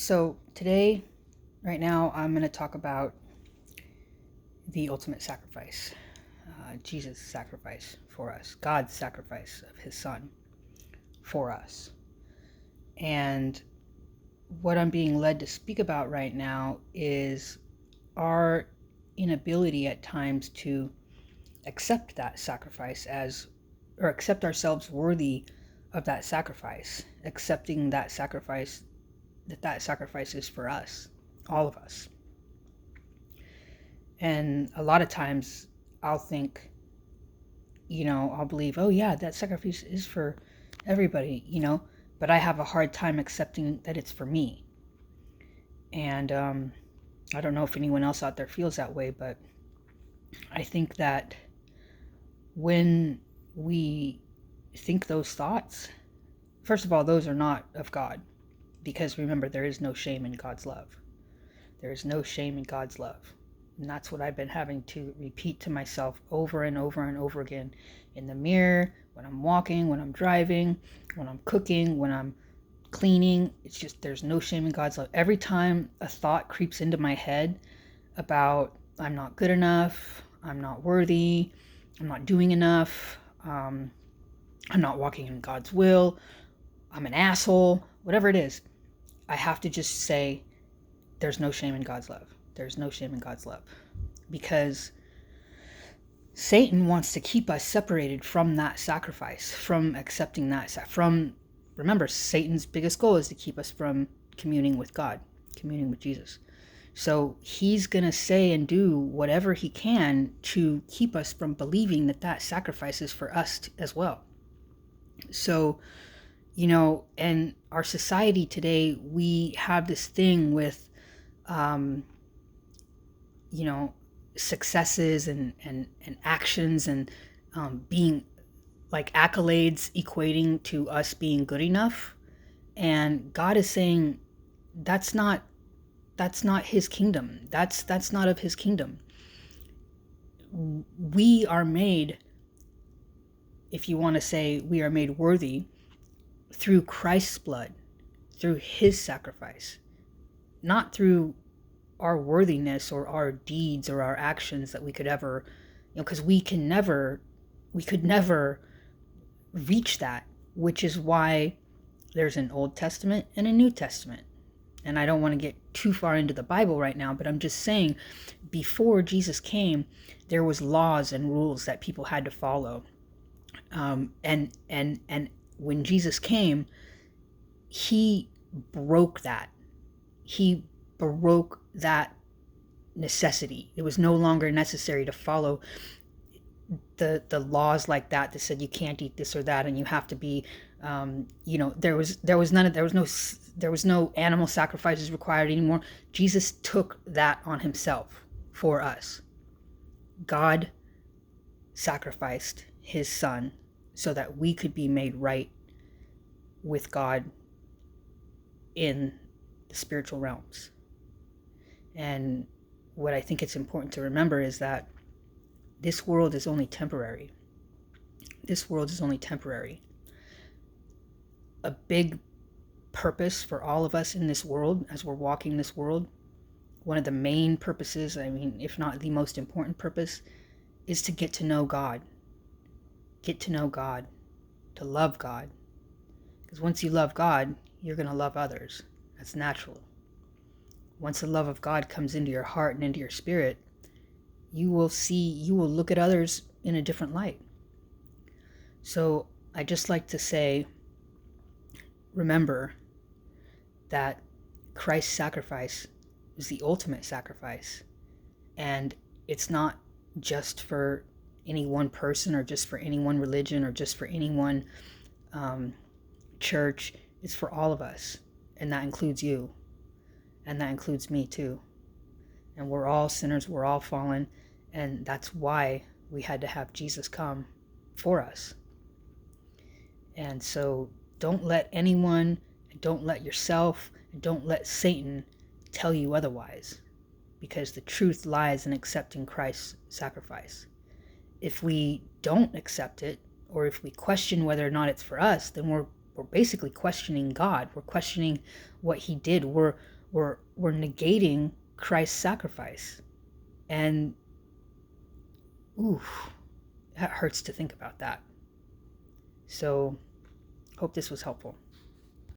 So today, right now, I'm going to talk about the ultimate sacrifice, Jesus' sacrifice for us, God's sacrifice of his son for us. And what I'm being led to speak about right now is our inability at times to accept that sacrifice or accept ourselves worthy of that sacrifice, accepting that sacrifice is for us, all of us. And a lot of times I'll think, I'll believe, oh yeah, that sacrifice is for everybody, but I have a hard time accepting that it's for me. And I don't know if anyone else out there feels that way, but I think that when we think those thoughts, first of all, those are not of God, because remember, there is no shame in God's love. There is no shame in God's love. And that's what I've been having to repeat to myself over and over and over again in the mirror, when I'm walking, when I'm driving, when I'm cooking, when I'm cleaning. It's just, there's no shame in God's love. Every time a thought creeps into my head about I'm not good enough, I'm not worthy, I'm not doing enough, I'm not walking in God's will, I'm an asshole, whatever it is, I have to just say, there's no shame in God's love. There's no shame in God's love. Because Satan wants to keep us separated from that sacrifice, from accepting that. Remember, Satan's biggest goal is to keep us from communing with God, communing with Jesus. So he's going to say and do whatever he can to keep us from believing that sacrifice is for us as well. So, in our society today, we have this thing with successes and actions and being like accolades equating to us being good enough. And God is saying that's not his kingdom. That's not of his kingdom. We are made, if you want to say, we are made worthy through Christ's blood, through his sacrifice, not through our worthiness or our deeds or our actions that we could ever, because we could never reach that, which is why there's an Old Testament and a New Testament. And I don't want to get too far into the Bible right now, but I'm just saying, before Jesus came, there was laws and rules that people had to follow. And when Jesus came, he broke that. He broke that necessity. It was no longer necessary to follow the laws like that said you can't eat this or that, and you have to be, there was no animal sacrifices required anymore. Jesus took that on himself for us. God sacrificed his son so that we could be made right with God in the spiritual realms. And what I think it's important to remember is that this world is only temporary. This world is only temporary. A big purpose for all of us in this world, as we're walking this world, one of the main purposes, if not the most important purpose, is to get to know God. Get to know God. To love God. Because once you love God, you're going to love others. That's natural. Once the love of God comes into your heart and into your spirit, you will look at others in a different light. So I just like to say, remember that Christ's sacrifice is the ultimate sacrifice. And it's not just for any one person or just for any one religion or just for any one church. It's for all of us. And that includes you. And that includes me too. And we're all sinners, we're all fallen, and that's why we had to have Jesus come for us. And so don't let anyone, don't let yourself, and don't let Satan tell you otherwise, because the truth lies in accepting Christ's sacrifice. If we don't accept it, or if we question whether or not it's for us, then we're we're basically questioning God. We're questioning what he did. We're negating Christ's sacrifice. And ooh, that hurts to think about that. So hope this was helpful.